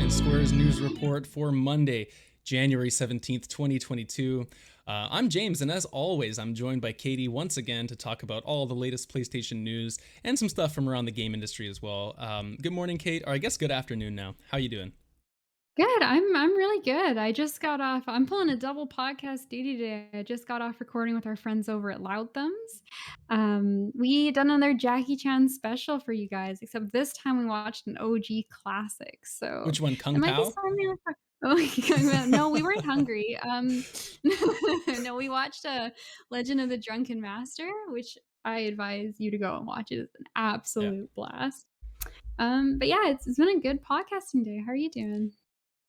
Second Squares News Report for Monday, January 17th, 2022. I'm James, and as always, I'm joined by Katie once again to talk about all the latest PlayStation news and some stuff from around the game industry as well. Good morning, Kate, or I guess good afternoon now. How you doing? Good. I'm really good. I just got off. I'm pulling a double podcast duty today. I just got off recording with our friends over at Loud Thumbs. We done another Jackie Chan special for you guys, except this time we watched an OG classic. So Which one, it Kung might be Pao? something. Oh, no, we weren't hungry. No, we watched Legend of the Drunken Master, which I advise you to go and watch. It is an Yeah. absolute blast. But yeah, it's been a good podcasting day. How are you doing?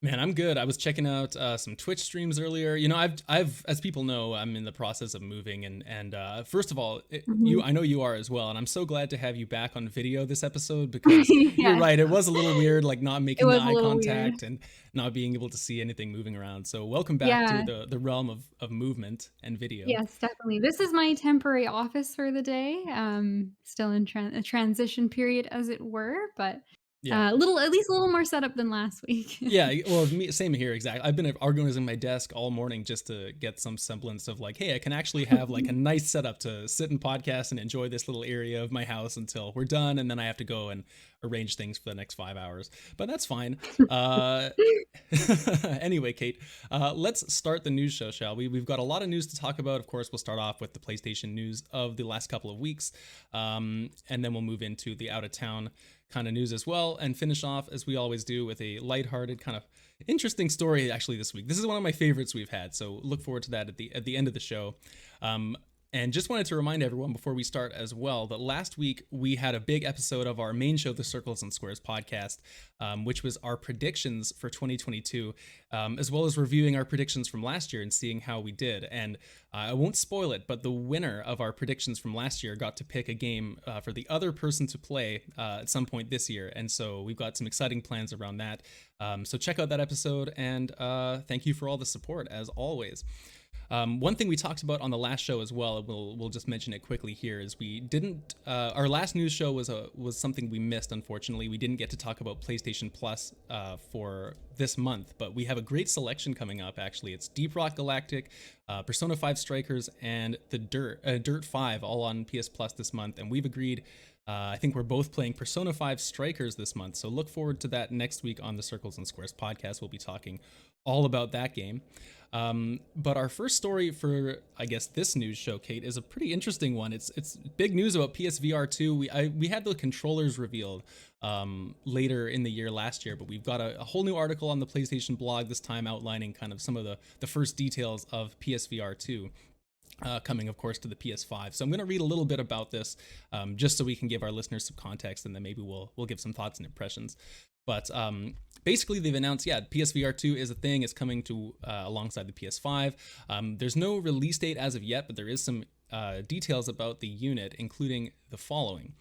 Man, I'm good. I was checking out some Twitch streams earlier. You know, I've, as people know, I'm in the process of moving, and first of all, Mhm. I know you are as well, and I'm so glad to have you back on video this episode because you're Yes. right, it was a little weird, like not It making the was a eye little weird. contact and not being able to see anything moving around. So welcome back to Yeah. the realm of movement and video. Yes, definitely. This is my temporary office for the day. Still in a transition period, as it were, but Yeah. at least a little more setup than last week. Yeah, well, same here, exactly. I've been organizing my desk all morning just to get some semblance of like, hey, I can actually have like a nice setup to sit and podcast and enjoy this little area of my house until we're done, and then I have to go and arrange things for the next 5 hours. But that's fine. Uh, anyway, Kate, let's start the news show, shall we? We've got a lot of news to talk about. Of course, we'll start off with the PlayStation news of the last couple of weeks, and then we'll move into the out of town kind of news as well, and finish off as we always do with a lighthearted kind of interesting story actually this week. This is one of my favorites we've had, so look forward to that at the end of the show. And just wanted to remind everyone before we start as well that last week we had a big episode of our main show, the Circles and Squares podcast, which was our predictions for 2022, as well as reviewing our predictions from last year and seeing how we did. And I won't spoil it, but the winner of our predictions from last year got to pick a game for the other person to play at some point this year. And so we've got some exciting plans around that. So check out that episode, and thank you for all the support as always. One thing we talked about on the last show as well, we'll just mention it quickly here, is we didn't. Our last news show was something we missed. Unfortunately, we didn't get to talk about PlayStation Plus for this month, but we have a great selection coming up. Actually, it's Deep Rock Galactic, Persona 5 Strikers, and the Dirt 5 all on PS Plus this month, and we've agreed. I think we're both playing Persona 5 Strikers this month, so look forward to that next week on the Circles and Squares podcast. We'll be talking all about that game. But our first story for, I guess, this news show, Kate, is a pretty interesting one. It's big news about PSVR2. We had the controllers revealed later in the year last year, but we've got a whole new article on the PlayStation blog this time outlining kind of some of the first details of PSVR2. Coming, of course, to the PS5. So I'm going to read a little bit about this, just so we can give our listeners some context, and then maybe we'll give some thoughts and impressions. But basically, they've announced, PSVR 2 is a thing. It's coming to alongside the PS5. There's no release date as of yet, but there is some details about the unit, including the following.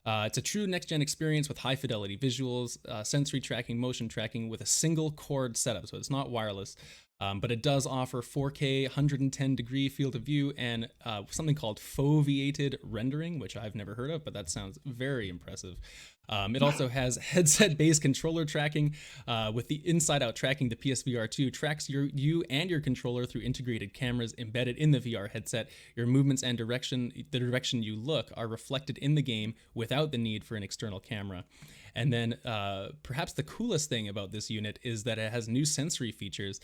It's a true next-gen experience with high-fidelity visuals, sensory tracking, motion tracking with a single cord setup, so it's not wireless. But it does offer 4K 110-degree field of view and something called foveated rendering, which I've never heard of, but that sounds very impressive. It also has headset-based controller tracking. With the inside-out tracking, the PSVR 2 tracks you and your controller through integrated cameras embedded in the VR headset. Your movements and the direction you look are reflected in the game without the need for an external camera. And then perhaps the coolest thing about this unit is that it has new sensory features,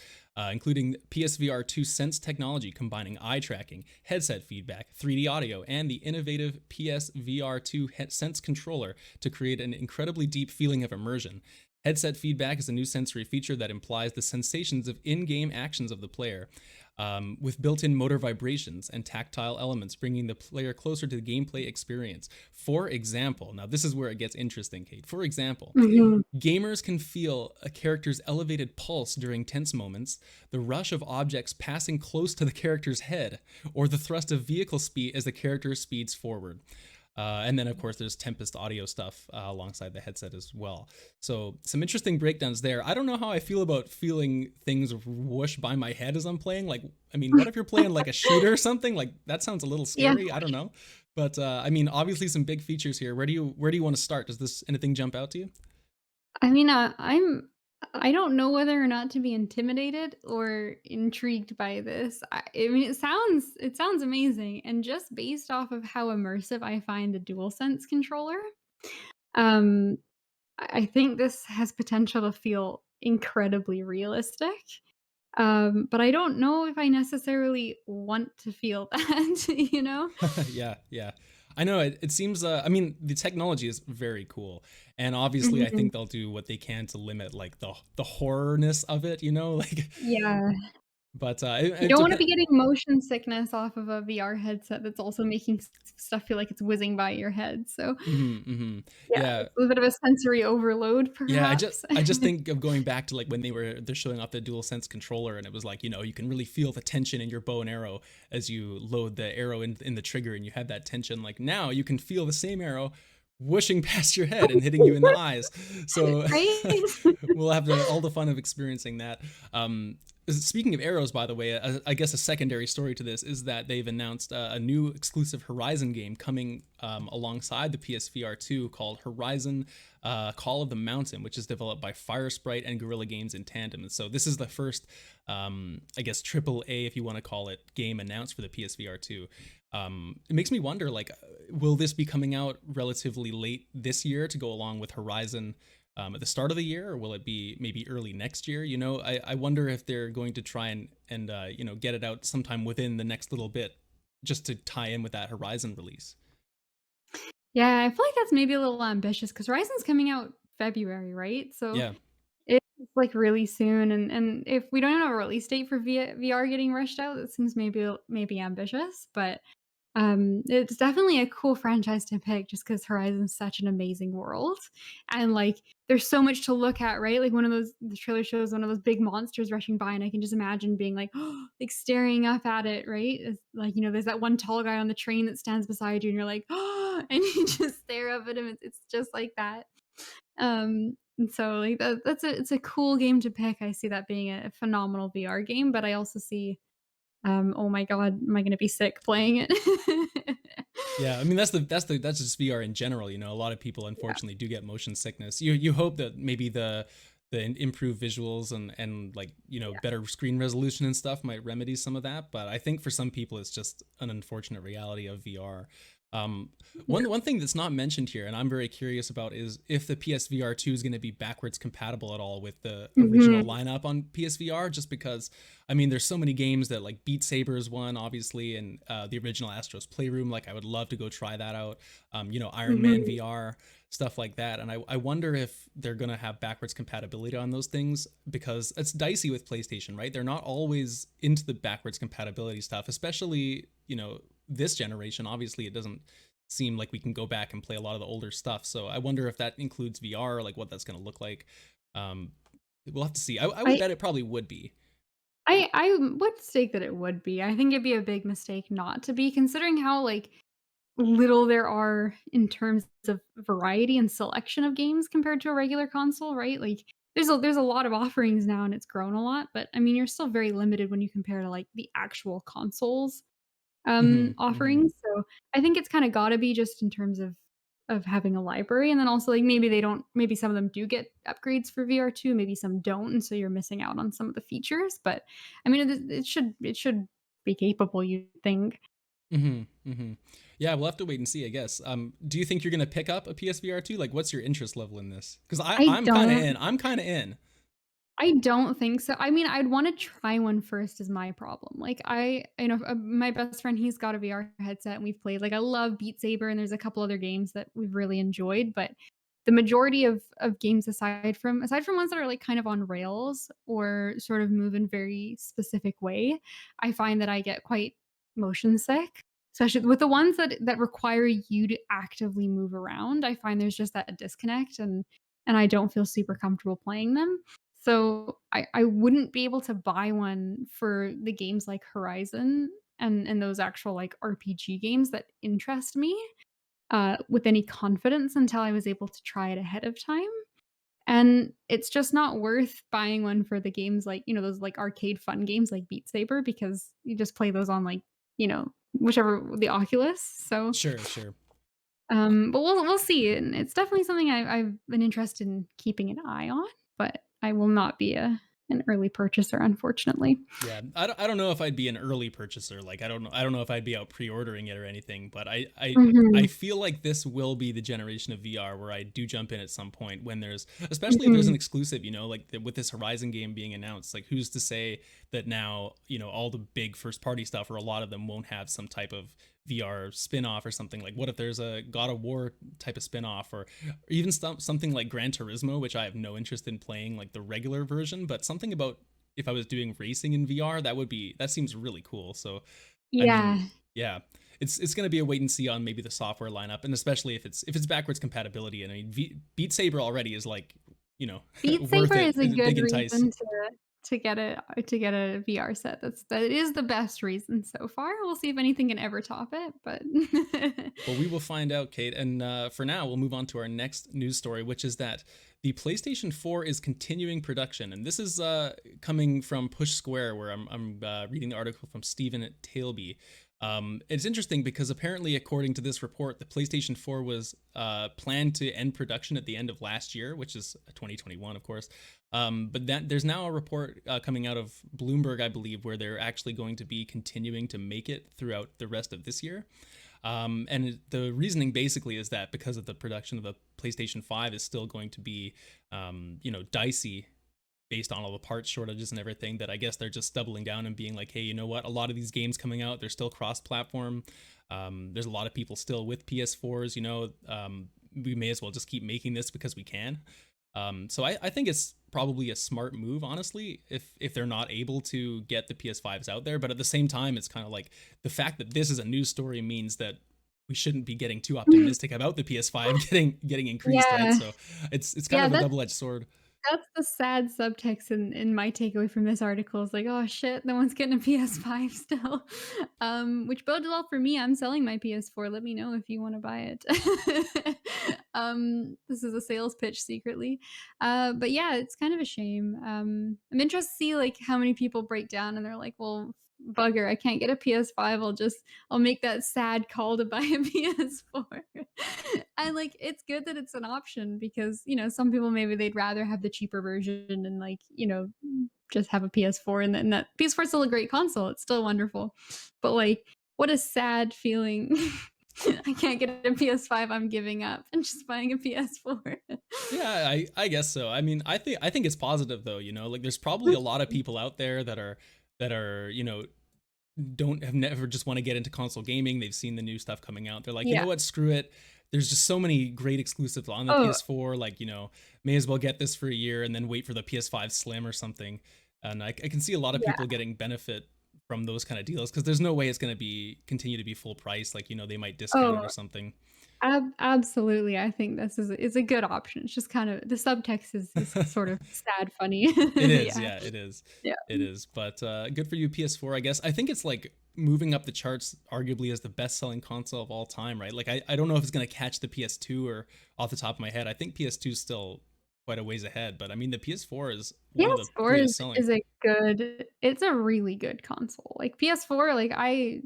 including PSVR 2 Sense technology combining eye tracking, headset feedback, 3D audio, and the innovative PSVR 2 Sense controller to create an incredibly deep feeling of immersion. Headset feedback is a new sensory feature that implies the sensations of in-game actions of the player, with built-in motor vibrations and tactile elements, bringing the player closer to the gameplay experience. For example, now this is where it gets interesting, Kate. For example, Mhm. gamers can feel a character's elevated pulse during tense moments, the rush of objects passing close to the character's head, or the thrust of vehicle speed as the character speeds forward. And then, of course, there's Tempest audio stuff alongside the headset as well. So some interesting breakdowns there. I don't know how I feel about feeling things whoosh by my head as I'm playing. Like, I mean, what if you're playing like a shooter or something? Like, that sounds a little Yeah. scary. I don't know. But I mean, obviously some big features here. Where do you want to start? Does anything jump out to you? I mean, I'm I don't know whether or not to be intimidated or intrigued by this. I mean, it sounds amazing, and just based off of how immersive I find the DualSense controller, um, I think this has potential to feel incredibly realistic. But I don't know if I necessarily want to feel that, you know? Yeah, yeah. I know it seems I mean the technology is very cool. And obviously I Mhm. think they'll do what they can to limit like the horrorness of it, you know? Like Yeah. but You it don't wanna be depends. getting motion sickness off of a VR headset that's also making stuff feel like it's whizzing by your head, so, Mhm, mhm. yeah, Yeah. it's a bit of a sensory overload, Yeah, perhaps. I just think of going back to like when they're showing off the DualSense controller and it was like, you know, you can really feel the tension in your bow and arrow as you load the arrow in the trigger and you have that tension. Like now you can feel the same arrow whooshing past your head and hitting you in the eyes. So Right? we'll have all the fun of experiencing that. Speaking of arrows, by the way, I guess a secondary story to this is that they've announced a new exclusive Horizon game coming alongside the PSVR2 called Horizon Call of the Mountain, which is developed by Firesprite and Guerrilla Games in tandem. And so this is the first, I guess, triple A, if you want to call it, game announced for the PSVR2. It makes me wonder, like, will this be coming out relatively late this year to go along with Horizon at the start of the year, or will it be maybe early next year? You know, I wonder if they're going to try and you know, get it out sometime within the next little bit, just to tie in with that Horizon release. Yeah, I feel like that's maybe a little ambitious because Horizon's coming out February, right? So, Yeah. it's, like, really soon, and if we don't have a release date for VR getting rushed out, that seems maybe ambitious, but it's definitely a cool franchise to pick just because Horizon's such an amazing world, and, like, there's so much to look at, right? Like, one of those the trailer shows one of those big monsters rushing by, and I can just imagine being like, like, staring up at it, right? It's like, there's that one tall guy on the train that stands beside you, and you're like, and you just stare up at him, it's just like that. And so, like, it's a cool game to pick, I see that being a phenomenal VR game, but I also see, oh my god, am I gonna be sick playing it? Yeah, I mean that's just VR in general. You know, a lot of people Yeah, unfortunately do get motion sickness. You hope that maybe the improved visuals and like, you know, yeah. better screen resolution and stuff might remedy some of that. But I think for some people it's just an unfortunate reality of VR. Um, Yeah. one thing that's not mentioned here, and I'm very curious about, is if the PSVR 2 is going to be backwards compatible at all with the original Mhm. lineup on PSVR. Just because, I mean, there's so many games that like Beat Saber is one, obviously, and the original Astro's Playroom. Like, I would love to go try that out. You know, Iron Man Mhm. VR, stuff like that. And I wonder if they're gonna have backwards compatibility on those things, because it's dicey with PlayStation, right? They're not always into the backwards compatibility stuff, especially, you know, this generation. Obviously, it doesn't seem like we can go back and play a lot of the older stuff. So I wonder if that includes VR, like what that's gonna look like. Um, we'll have to see. I would I bet it probably would be. I would stake that it would be. I think it'd be a big mistake not to be, considering how, like, little there are in terms of variety and selection of games compared to a regular console, right? Like, there's a lot of offerings now, and it's grown a lot, but, I mean, you're still very limited when you compare to, like, the actual consoles. Hmm, hmm. Offerings, so I think it's kinda gotta be just in terms of having a library, and then also, like, maybe they don't maybe some of them do get upgrades for VR2, maybe some don't, and so you're missing out on some of the features, but, I mean, it should be capable, you'd think. Hmm, hmm. Yeah, we'll have to wait and see, I guess. Do you think you're gonna pick up a PSVR 2? Like, what's your interest level in this? Because I I'm kind of don't in. I'm kind of in. I don't think so. I mean, I'd wanna try one first is my problem. Like, my best friend, he's got a VR headset and we've played. Like, I love Beat Saber and there's a couple other games that we've really enjoyed, but the majority of games aside from ones that are, like, kind of on rails or sort of move in very specific way, I find that I get quite motion sick, especially with the ones that require you to actively move around. I find there's just that disconnect, and I don't feel super comfortable playing them. So I wouldn't be able to buy one for the games like Horizon and those actual, like, RPG games that interest me, with any confidence until I was able to try it ahead of time. And it's just not worth buying one for the games like, those, like, arcade fun games like Beat Saber because you just play those on, like, whichever the Oculus. So, Sure, sure. but we'll see, and it's definitely something I've been interested in keeping an eye on, but I I will not be an early purchaser, unfortunately. Yeah, I don't know if I'd be an early purchaser. Like I don't know if I'd be out pre-ordering it or anything, but I Mhm. feel like this will be the generation of VR where I do jump in at some point when there's, especially if there's an Mhm. exclusive, you know, like with this Horizon game being announced, like who's to say that now, you know, all the big first party stuff or a lot of them won't have some type of VR spin-off or something. Like what if there's a God of War type of spin-off, or even something like Gran Turismo, which I have no interest in playing like the regular version, but something about if I was doing racing in VR, that seems really cool. So, I Yeah. mean, yeah, it's going to be a wait and see on maybe the software lineup, and especially if it's backwards compatibility. And I mean, Beat Saber already is like, you know, Beat worth Saber it, is a good big entice. reason to get a VR set. That is the best reason so far. We'll see if anything can ever top it, but Well, we will find out, Kate. And for now, we'll move on to our next news story, which is that the PlayStation 4 is continuing production. And this is coming from Push Square, where I'm reading the article from Stephen at Tailby. It's interesting because apparently, according to this report, the PlayStation 4 was planned to end production at the end of last year, which is 2021, of course. But that there's now a report coming out of Bloomberg, I believe, where they're actually going to be continuing to make it throughout the rest of this year. And the reasoning basically is that because of the production of the PlayStation 5 is still going to be, you know, dicey based on all the parts shortages and everything, that I guess they're just doubling down and being like, hey, you know what? A lot of these games coming out, they're still cross-platform. There's a lot of people still with PS4s, you know, we may as well just keep making this because we can. So I think it's probably a smart move, honestly, if they're not able to get the PS5s out there. But at the same time, it's kind of like the fact that this is a news story means that we shouldn't be getting too optimistic about the PS5 getting increased, right? Yeah. So it's kind Yeah, of a double-edged sword. that's the sad subtext in my takeaway from this article is like, "Oh, shit, no one's getting a PS5 still." Which bodes well for me. I'm selling my PS4. Let me know if you wanna buy it. This is a sales pitch secretly. But yeah, it's kind of a shame. I'm interested to see, like, how many people break down and they're like, "Well, bugger, I can't get a PS5. I'll make that sad call to buy a PS4." And, like, it's good that it's an option because, you know, some people maybe they'd rather have the cheaper version and, like, you know, just have a PS4 and that PS4 is still a great console. It's still wonderful. But, like, what a sad feeling. I can't get a PS5, I'm giving up and just buying a PS4. Yeah, I guess so. I mean, I think it's positive though, you know, like there's probably a lot of people out there that are, you know, don't have never just want to get into console gaming. They've seen the new stuff coming out. They're like, you know Yeah. what, screw it. There's just so many great exclusives on the Oh, PS4. Like, you know, may as well get this for a year and then wait for the PS5 Slim or something. And I can see a lot of yeah. people getting benefit from those kind of deals because there's no way it's going to be continue to be full price. Like, you know, they might discount it Oh, or something. absolutely. I think this is a good option. It's just kind of the subtext is sort of sad funny. It is, Yeah. yeah, it is. Yeah. It is. But good for you, PS4, I guess. I think it's like moving up the charts arguably as the best selling console of all time, right? Like I don't know if it's gonna catch the PS2 or off the top of my head. I think PS2 is still quite a ways ahead, but I mean the PS4 is one of the PS4 greatest selling. is a good it's a really good console. Like, PS4, like, I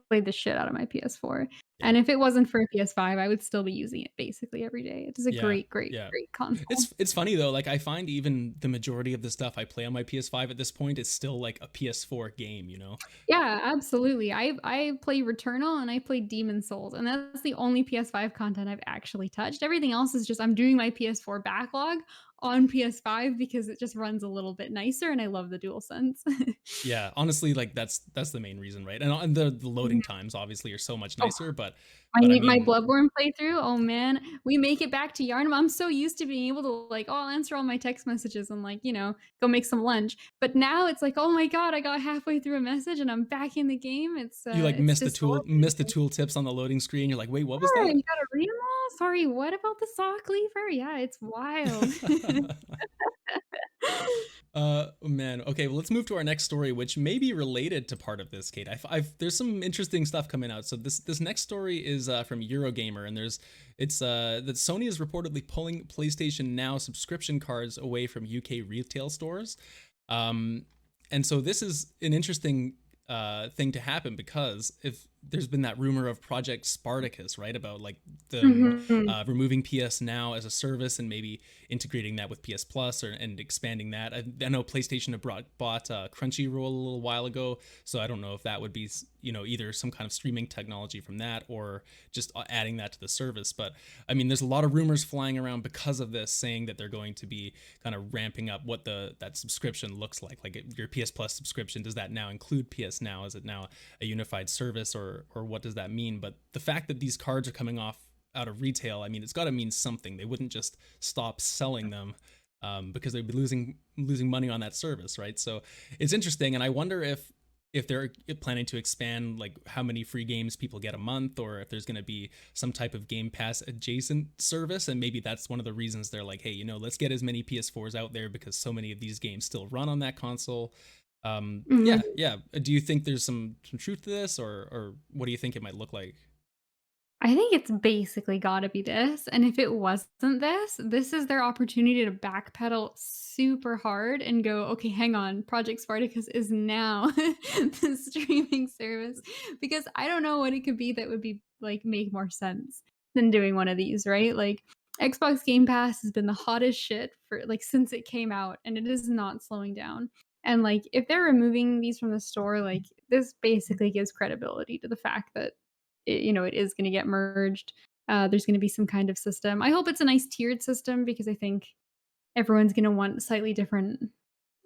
played the shit out of my PS4, Yeah. and if it wasn't for a PS5, I would still be using it basically every day. It is a Yeah. great, great, Yeah. great console. It's funny though, like I find even the majority of the stuff I play on my PS5 at this point is still like a PS4 game, you know? Yeah, absolutely. I play Returnal and I play Demon Souls, and that's the only PS5 content I've actually touched. Everything else is just I'm doing my PS4 backlog on PS5 because it just runs a little bit nicer, and I love the DualSense. Yeah, honestly, like that's the main reason, right? And the loading times obviously are so much Oh, nicer, but I my mean, Bloodborne playthrough, oh man, we make it back to Yharnam. I'm so used to being able to like, oh, I'll answer all my text messages and like, you know, go make some lunch. But now it's like, oh my god, I got halfway through a message and I'm back in the game. you like It's miss the disorienting. tool tips on the loading screen. You're like, wait, what was Yeah, that? you gotta read them all? Sorry, what about the sock lever? Yeah, it's wild. Man. Okay, well, let's move to our next story, which may be related to part of this, Kate. There's some interesting stuff coming out. So this next story is from Eurogamer, and it's that Sony is reportedly pulling PlayStation Now subscription cards away from UK retail stores. Um, and so this is an interesting thing to happen because if there's been that rumor of Project Spartacus, right? About like them Mhm. removing PS Now as a service and maybe integrating that with PS Plus and expanding that. I know PlayStation had bought Crunchyroll a little while ago, so I don't know if that would be either some kind of streaming technology from that or just adding that to the service. But I mean, there's a lot of rumors flying around because of this, saying that they're going to be kind of ramping up what the that subscription looks like. Like your PS Plus subscription, does that now include PS Now? Is it now a unified service, or what does that mean? But the fact that these cards are coming off out of retail, I mean, it's got to mean something. They wouldn't just stop selling them because they'd be losing money on that service, right? So it's interesting, and I wonder if they're planning to expand like how many free games people get a month, or if there's going to be some type of Game Pass adjacent service, and maybe that's one of the reasons they're like, hey, let's get as many PS4s out there because so many of these games still run on that console. Yeah, Mhm. yeah. Do you think there's some truth to this, or what do you think it might look like? I think it's basically gotta be this, and if it wasn't this, this is their opportunity to backpedal super hard and go, "Okay, hang on, Project Spartacus is now the streaming service," because I don't know what it could be that would be like, make more sense than doing one of these, right? Like, Xbox Game Pass has been the hottest shit for like, since it came out, and it is not slowing down, and, like, if they're removing these from the store, like, this basically gives credibility to the fact that it is gonna get merged. There's gonna be some kind of system. I hope it's a nice tiered system because I think everyone's gonna want slightly different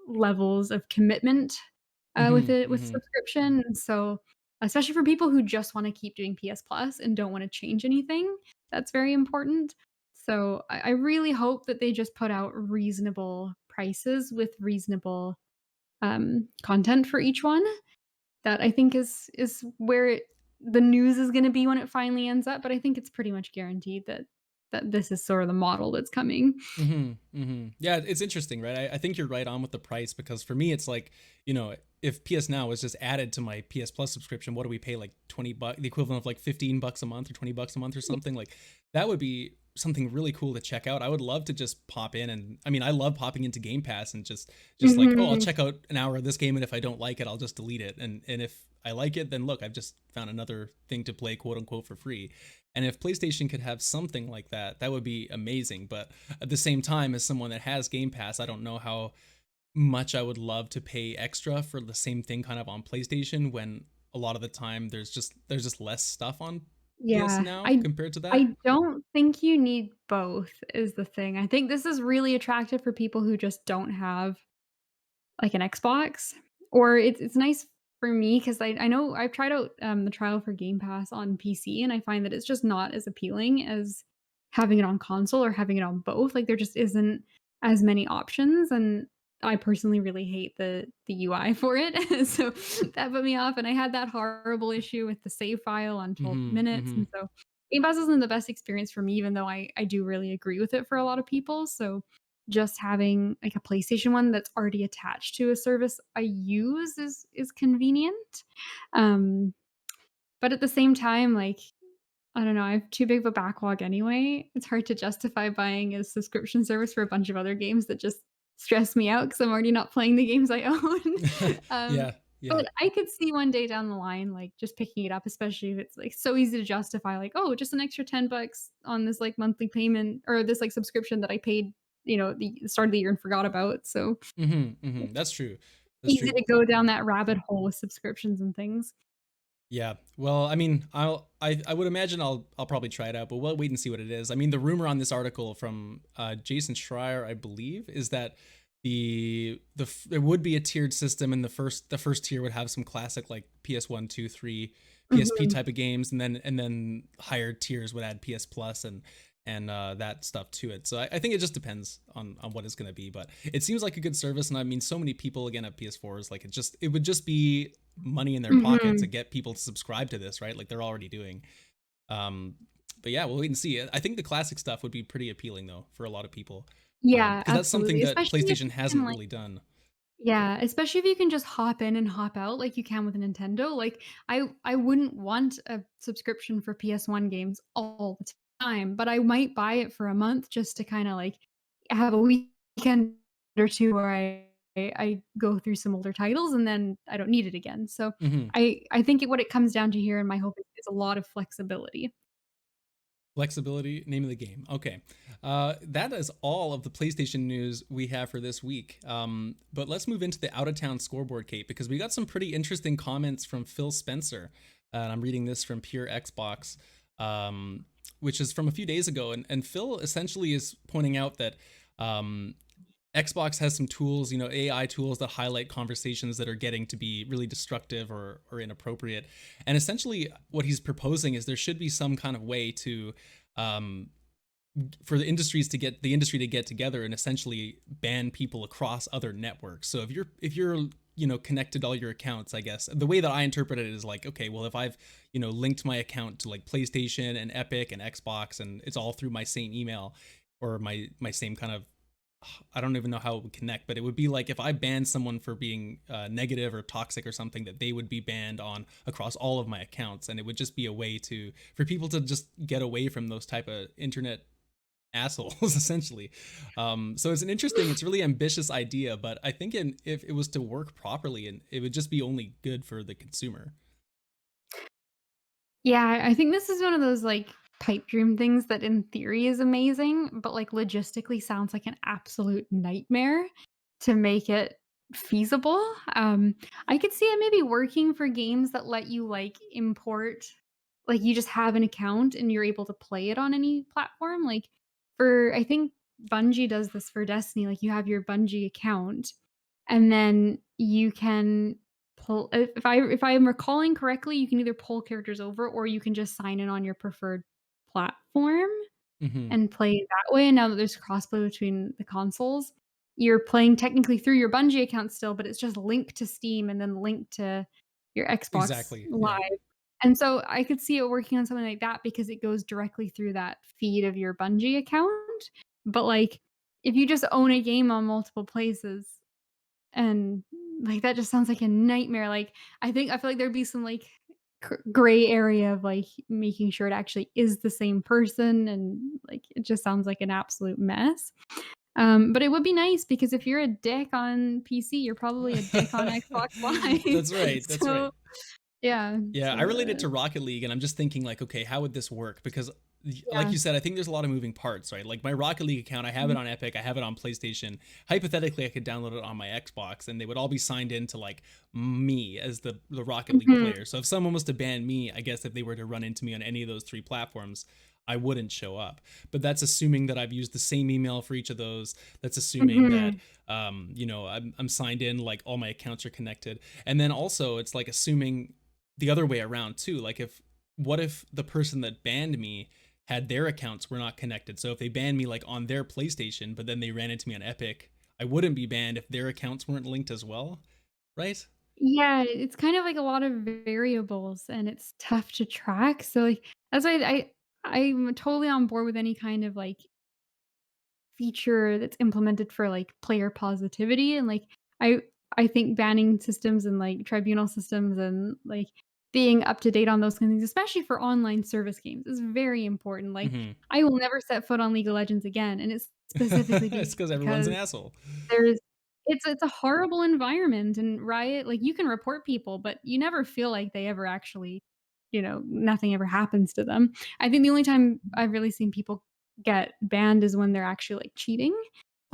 levels of commitment, with Mm-hmm. it with Mm-hmm. subscription. So, especially for people who just wanna keep doing PS Plus and don't wanna change anything, that's very important. So, I really hope that they just put out reasonable prices with reasonable, content for each one. That I think is where the news is gonna be when it finally ends up, but I think it's pretty much guaranteed that this is sort of the model that's coming. Yeah, it's interesting, right? I think you're right on with the price because for me, it's like, if PS Now was just added to my PS Plus subscription, what do we pay? Like 20 bucks, the equivalent of like 15 bucks a month or 20 bucks a month or Yeah. something. Like that would be something really cool to check out. I would love to just pop in, and I mean, I love popping into Game Pass and just like, oh, I'll Mhm. check out an hour of this game, and if I don't like it, I'll just delete it. And if I like it, then look, I've just found another thing to play, quote unquote, for free. And if PlayStation could have something like that, that would be amazing. But at the same time, as someone that has Game Pass, I don't know how much I would love to pay extra for the same thing kind of on PlayStation when a lot of the time there's just less stuff on PS Yeah, Now I compared to that. I don't think you need both is the thing. I think this is really attractive for people who just don't have like an Xbox, or it's nice for me because I know I've tried out, the trial for Game Pass on PC, and I find that it's just not as appealing as having it on console or having it on both, like, there just isn't as many options, and I personally really hate the UI for it, so that put me off, and I had that horrible issue with the save file on 12 Mhm. minutes, and Mhm. so Game Pass isn't the best experience for me, even though I do really agree with it for a lot of people, so just having, like, a PlayStation one that's already attached to a service I use is convenient, um, but at the same time, like, I don't know, I have too big of a backlog anyway. It's hard to justify buying a subscription service for a bunch of other games that just stress me out because 'cause I'm already not playing the games I own. Um, Yeah. Yeah. but I could see one day down the line, like, just picking it up, especially if it's, like, so easy to justify, like, "Oh, just an extra 10 bucks on this, like, monthly payment or this, like, subscription that I paid, the start of the year and forgot about." So, Mhm. Mhm. That's true. That's easy true. to go down that rabbit hole with subscriptions and things. Yeah. Well, I mean, I would imagine I'll probably try it out, but we'll wait and see what it is. I mean, the rumor on this article from Jason Schreier, I believe, is that there would be a tiered system, and the first tier would have some classic like PS1, 2, 3, PSP Mhm. type of games, and then higher tiers would add PS Plus and that stuff to it. So I think it just depends on what it's going to be, but it seems like a good service, and I mean, so many people again have PS4s. Like it would just be money in their pocket to Mhm. get people to subscribe to this, right? Like they're already doing. Um, but yeah, we'll wait and see. I think the classic stuff would be pretty appealing though for a lot of people, Yeah, because that's something absolutely, that especially if PlayStation you can, hasn't like really done. yeah, especially if you can just hop in and hop out like you can with a Nintendo, like, I wouldn't want a subscription for PS1 games all the time, but I might buy it for a month just to kinda, like, have a weekend or 2 where I I go through some older titles and then I don't need it again. So Hmm. I think what it comes down to here, and my hope is a lot of flexibility. Flexibility, name of the game. Okay. That is all of the PlayStation news we have for this week. But let's move into the out of town scoreboard, Kate, because we got some pretty interesting comments from Phil Spencer. And I'm reading this from Pure Xbox, which is from a few days ago. And Phil essentially is pointing out that Xbox has some tools, AI tools that highlight conversations that are getting to be really destructive or inappropriate. And essentially, what he's proposing is there should be some kind of way to, for the industry to get together and essentially ban people across other networks. So if you're connected to all your accounts, I guess the way that I interpret it is like, okay, well, if I've linked my account to like PlayStation and Epic and Xbox, and it's all through my same email or my same kind of, I don't even know how it would connect, but it would be like if I banned someone for being negative or toxic or something, that they would be banned on across all of my accounts, and it would just be a way for people to just get away from those type of internet assholes, essentially. So it's really ambitious idea, but I think if it was to work properly, and it would just be only good for the consumer. Yeah, I think this is one of those, like, pipe dream things that in theory is amazing, but, like, logistically sounds like an absolute nightmare to make it feasible. I could see it maybe working for games that let you, like, import, like, you just have an account and you're able to play it on any platform, like, I think Bungie does this for Destiny, like, you have your Bungie account, and then you can pull, if I am recalling correctly, you can either pull characters over or you can just sign in on your preferred platform Hmm. and play that way. And now that there's crossplay between the consoles, you're playing technically through your Bungie account still, but it's just linked to Steam and then linked to your Xbox Exactly. Yeah. Live. And so I could see it working on something like that because it goes directly through that feed of your Bungie account. But like if you just own a game on multiple places, and, like, that just sounds like a nightmare, like, I feel like there'd be some, like, gray area of, like, making sure it actually is the same person, and, like, it just sounds like an absolute mess. But it would be nice because if you're a dick on PC, you're probably a dick on Xbox Live. That's right. That's So, right. yeah, Yeah, I so, relate it to Rocket League, and I'm just thinking like, okay, how would this work? Because, like yeah. you said, I think there's a lot of moving parts, right? Like my Rocket League account, I have it on Epic, I have it on PlayStation. Hypothetically, I could download it on my Xbox, and they would all be signed in to like me as the Rocket League Mhm, player. So if someone was to ban me, I guess if they were to run into me on any of those three platforms, I wouldn't show up. But that's assuming that I've used the same email for each of those. That's assuming that mhm. I'm signed in, like all my accounts are connected. And then also it's like assuming the other way around too. Like what if the person that banned me had their accounts were not connected? So if they banned me like on their PlayStation, but then they ran into me on Epic, I wouldn't be banned if their accounts weren't linked as well, right? Yeah, it's kind of like a lot of variables and it's tough to track. So like that's why I'm totally on board with any kind of like feature that's implemented for like player positivity and like I I think banning systems and like tribunal systems and like being up to date on those kind of things, especially for online service games, is very important. Like Mm-hmm. I will never set foot on League of Legends again, and it's specifically It's because everyone's because an asshole. there's it's a horrible environment, and Riot, like, you can report people, but you never feel like they ever actually, nothing ever happens to them. I think the only time I've really seen people get banned is when they're actually, like, cheating.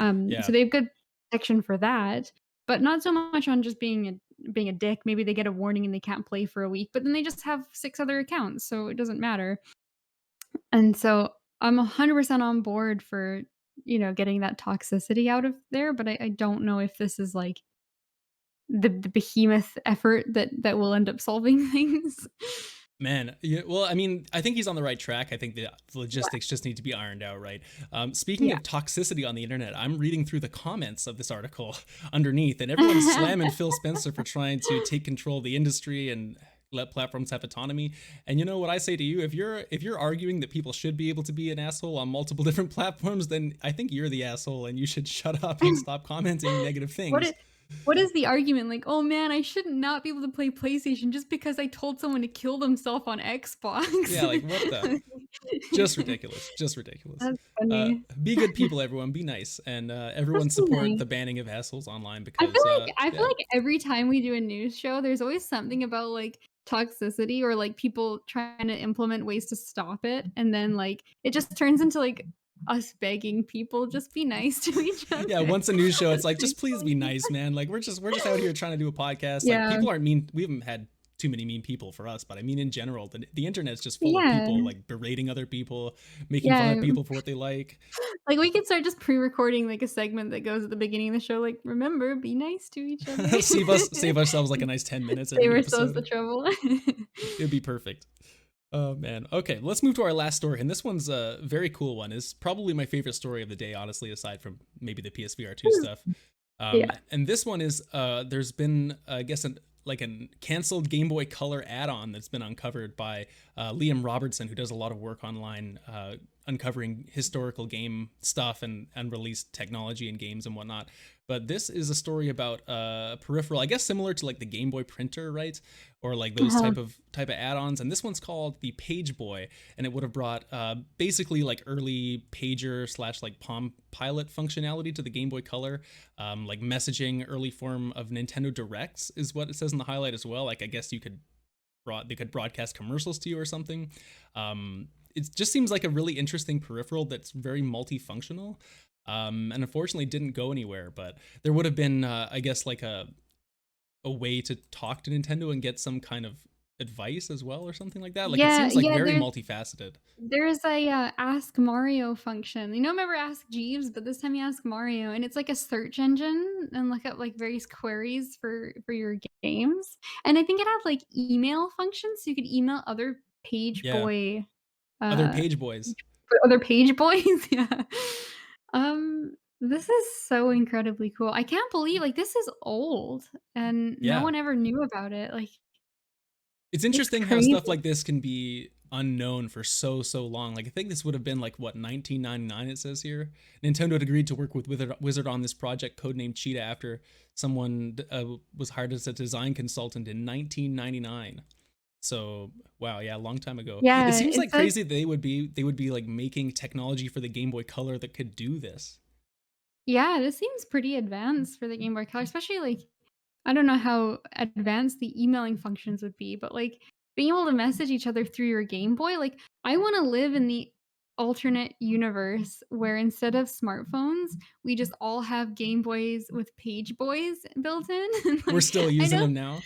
So Yeah. they have good protection for that, but not so much on just being a dick. Maybe they get a warning and they can't play for a week, but then they just have 6 other accounts, so it doesn't matter. And so I'm 100% on board for, getting that toxicity out of there, but I don't know if this is like the behemoth effort that will end up solving things. Man, yeah, well, I mean, I think he's on the right track. I think the Yeah. logistics just need to be ironed out, right? Speaking Yeah. of toxicity on the internet, I'm reading through the comments of this article underneath, and everyone's slamming Phil Spencer for trying to take control of the industry and let platforms have autonomy. And you know what I say to you? If you're arguing that people should be able to be an asshole on multiple different platforms, then I think you're the asshole, and you should shut up and stop commenting negative What things. What is the argument? Like, "Oh, man, I should not be able to play PlayStation just because I told someone to kill themself on Xbox." Yeah, like, what the just ridiculous, just ridiculous. That's funny. Be good people, everyone, be nice, and, Just everyone be support nice. the banning of assholes online I feel because, like I feel yeah. like every time we do a news show, there's always something about, like, toxicity or, like, people trying to implement ways to stop it, and then, like, it just turns into, like, us begging people, "Just be nice to each Yeah, other." once a news show, it's It's like, pretty "Just please be funny. nice, man." Like, we're just out here trying to do a podcast. Like, Yeah. people aren't mean. We haven't had too many mean people for us, but I mean, in general, the internet's just full of Yeah. people like berating other people, making fun of Yeah. people for what they like. Like, we could start just pre-recording, like, a segment that goes at the beginning of the show, like, "Remember, be nice to each other." Save ourselves like a nice 10 minutes Save every ourselves the episode. trouble. It'd be perfect. Oh man. Okay, let's move to our last story, and this one's a very cool one. Is probably my favorite story of the day, honestly, aside from maybe the PSVR2 stuff. Yeah. And this one is there's been I guess like a canceled Game Boy Color add-on that's been uncovered by Liam Robertson, who does a lot of work online uncovering historical game stuff and released technology in games and whatnot. But this is a story about a peripheral, I guess similar to like the Game Boy printer, right? Or like those Uh-huh. type of add-ons. And this one's called the Page Boy, and it would have brought basically like early pager slash like Palm Pilot functionality to the Game Boy Color, like messaging, early form of Nintendo Directs is what it says in the highlight as well. Like I guess they could broadcast commercials to you or something. It just seems like a really interesting peripheral that's very multifunctional. And unfortunately didn't go anywhere, but there would have been, I guess, like a way to talk to Nintendo and get some kind of advice as well or something like that. Like it Yeah, seems like yeah, very multifaceted. there's a, Ask Mario function. You know, remember Ask Jeeves, but this time you ask Mario, and it's like a search engine and look up, like, various queries for your games, and I think it had, like, email functions, so you could email other page Yeah, boy, other uh, Page Boys. other page boys, yeah. This is so incredibly cool. I can't believe, like, this is old, and no Yeah, one ever knew about it, like, it's it's interesting how crazy. stuff like this can be unknown for so long. Like I think this would have been like what 1999 it says here. Nintendo had agreed to work with Wizard on this project codenamed Cheetah after someone was hired as a design consultant in 1999. So wow, yeah, a long time ago. It Yeah, seems it like says crazy they would be like making technology for the Game Boy Color that could do this. yeah, this seems pretty advanced for the Game Boy Color, especially, like, I don't know how advanced the emailing functions would be, but, like, being able to message each other through your Game Boy, like, I wanna live in the alternate universe where instead of smartphones, we just all have Game Boys with page boys built in, and, We're like, still I using know them now.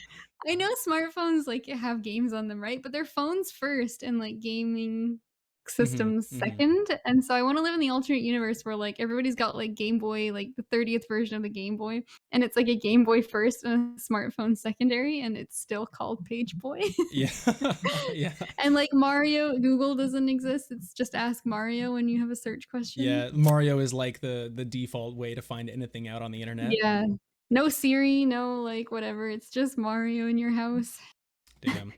I know smartphones, like, have games on them, right? But they're phones first and, like, gaming Hmm. systems Hmm. second, and so I wanna live in the alternate universe where, like, everybody's got, like, Game Boy, like, the 30th version of the Game Boy, and it's, like, a Game Boy first and a smartphone secondary, and it's still called Page Boy. Yeah. Yeah. And, like, Mario, Google doesn't exist, it's just Ask Mario when you have a search question. Yeah, Mario is like the default way to find anything out on the internet. Yeah. No Siri, no, like, whatever, it's just Mario in your house. Damn.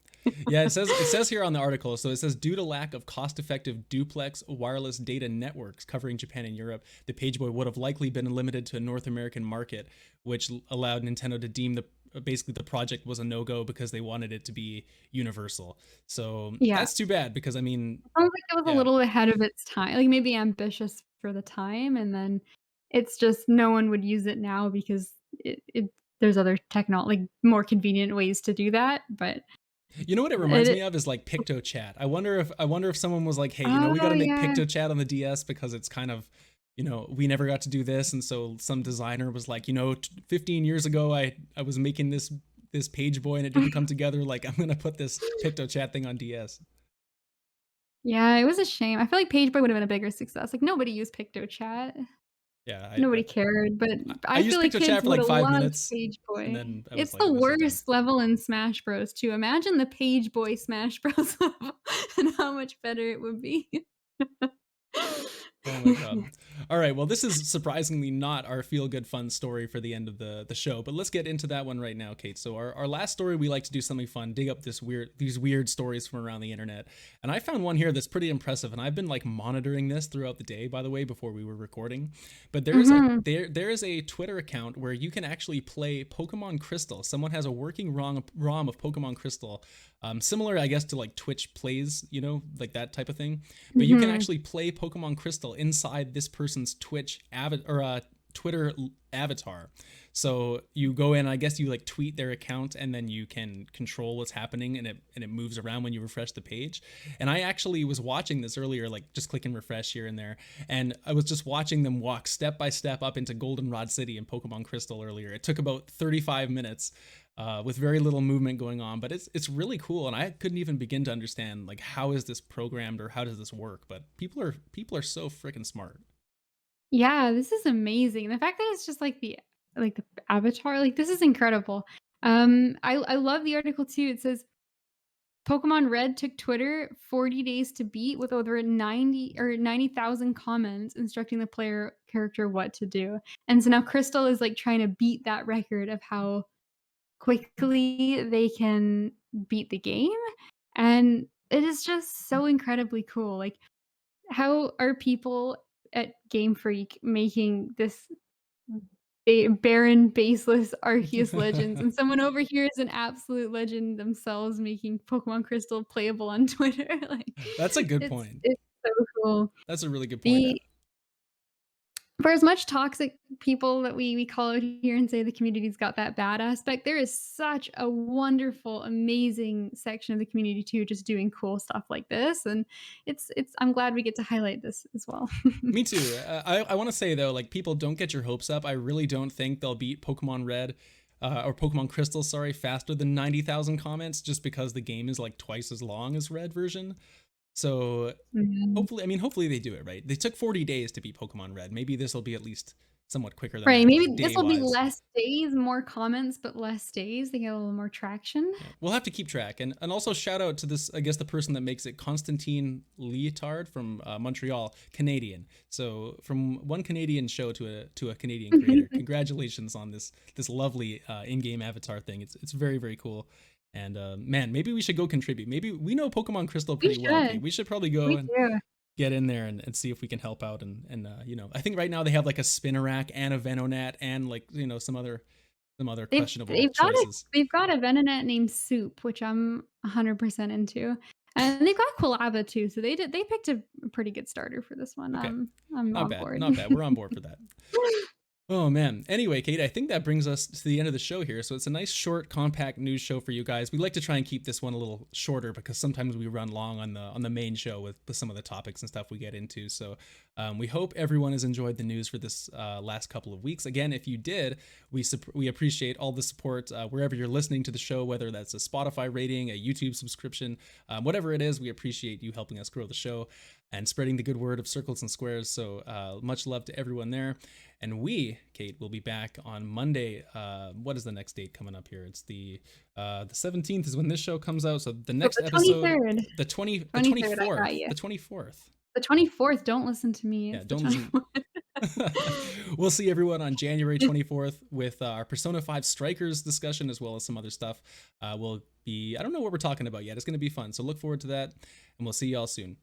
Yeah, it says here on the article. So it says due to lack of cost-effective duplex wireless data networks covering Japan and Europe, the Page Boy would have likely been limited to a North American market, which allowed Nintendo to deem the basically the project was a no-go because they wanted it to be universal. So Yeah. that's too bad because I mean, Sounds like it was a yeah. little ahead of its time, like, maybe ambitious for the time, and then it's just no one would use it now because it there's other like, more convenient ways to do that, but You know what it reminds it me of is like PictoChat. I wonder if someone was like, "Hey, we got Oh, to make yeah. PictoChat on the DS because it's kind of, we never got to do this." And so some designer was like, 15 years ago I was making this page boy and it didn't come together. Like I'm going to put this PictoChat thing on DS." Yeah, it was a shame. I feel like Pageboy would've been a bigger success, like, nobody used PictoChat. Yeah, Nobody cared, but I I feel used like PictoChat kids for like would've 5 loved minutes and Pageboy. then I was It's like, the this is dumb. worst level in Smash Bros. Too. Imagine the Pageboy Smash Bros. Level and how much better it would be. Oh my god. All right, well, this is surprisingly not our feel good fun story for the end of the show, but let's get into that one right now, Kate. So our last story, we like to do something fun, dig up these weird stories from around the internet. And I found one here that's pretty impressive, and I've been like monitoring this throughout the day, by the way, before we were recording. But Mhm. there is a Twitter account where you can actually play Pokemon Crystal. Someone has a working ROM of Pokemon Crystal, similar, I guess, to like Twitch plays, you know, like that type of thing. But you can Mhm. actually play Pokemon Crystal inside this person's Twitter avatar. So you go in, I guess you like tweet their account, and then you can control what's happening, and it moves around when you refresh the page. And I actually was watching this earlier, like just clicking refresh here and there, and I was just watching them walk step by step up into Goldenrod City in Pokemon Crystal earlier. It took about 35 minutes. With very little movement going on, but it's really cool, and I couldn't even begin to understand like how is this programmed or how does this work. But people are so freaking smart. Yeah, this is amazing. The fact that it's just like the avatar, like this is incredible. I love the article too. It says Pokemon Red took Twitter 40 days to beat with over 90,000 comments instructing the player character what to do. And so now Crystal is like trying to beat that record of how quickly they can beat the game. And it is just so incredibly cool. Like, how are people at Game Freak making this barren, baseless Arceus Legends, and someone over here is an absolute legend themselves making Pokemon Crystal playable on Twitter, like, That's a good it's point. it's so cool. That's a really good point. The For as much toxic people that we call out here and say the community's got that bad aspect, there is such a wonderful, amazing section of the community too, just doing cool stuff like this, and it's I'm glad we get to highlight this as well. Me too. I want to say though, like people don't get your hopes up. I really don't think they'll beat Pokemon Red, or Pokemon Crystal, sorry, faster than 90,000 comments, just because the game is like twice as long as Red version. So Mhm. hopefully they do it right. They took 40 days to beat Pokemon Red. Maybe this will be at least somewhat quicker than Right, that, maybe like this day will be wise. less days, more comments, but less days, they get a little more traction. Yeah, we'll have to keep track, and also shout out to this, I guess, the person that makes it, Constantine Leotard from Montreal, Canadian. So from one Canadian show to a Canadian creator, congratulations on this lovely in-game avatar thing. It's very very cool, and man, maybe we should go contribute. Maybe we know Pokemon Crystal We pretty well, Kate. should, We should probably go we and do. get in there and see if we can help out, and you know, I think right now they have like a Spinarak and a Venonat and like, you know, some other They've questionable they've got a choices. they've got a Venonat named Soup, which I'm 100% into, and they've got Quilava too, so they picked a pretty good starter for this one. Okay, I'm not on bad, board. not bad. We're on board for that. Oh man. Anyway, Kate, I think that brings us to the end of the show here. So it's a nice, short, compact news show for you guys. We like to try and keep this one a little shorter because sometimes we run long on the main show with some of the topics and stuff we get into. So we hope everyone has enjoyed the news for this last couple of weeks. Again, if you did, we appreciate all the support wherever you're listening to the show, whether that's a Spotify rating, a YouTube subscription, whatever it is. We appreciate you helping us grow the show and spreading the good word of Circles and Squares. So much love to everyone there. And we, Kate, will be back on Monday. What is the next date coming up here? It's the 17th is when this show comes out. So the So next the episode, 23rd, the 23rd, I got 24th, you. the 24th. The 24th, don't listen to me, Yeah, it's the don't listen. 24th. We'll see everyone on January 24th with our Persona 5 Strikers discussion, as well as some other stuff. I don't know what we're talking about yet. It's going to be fun. So look forward to that, and we'll see y'all soon.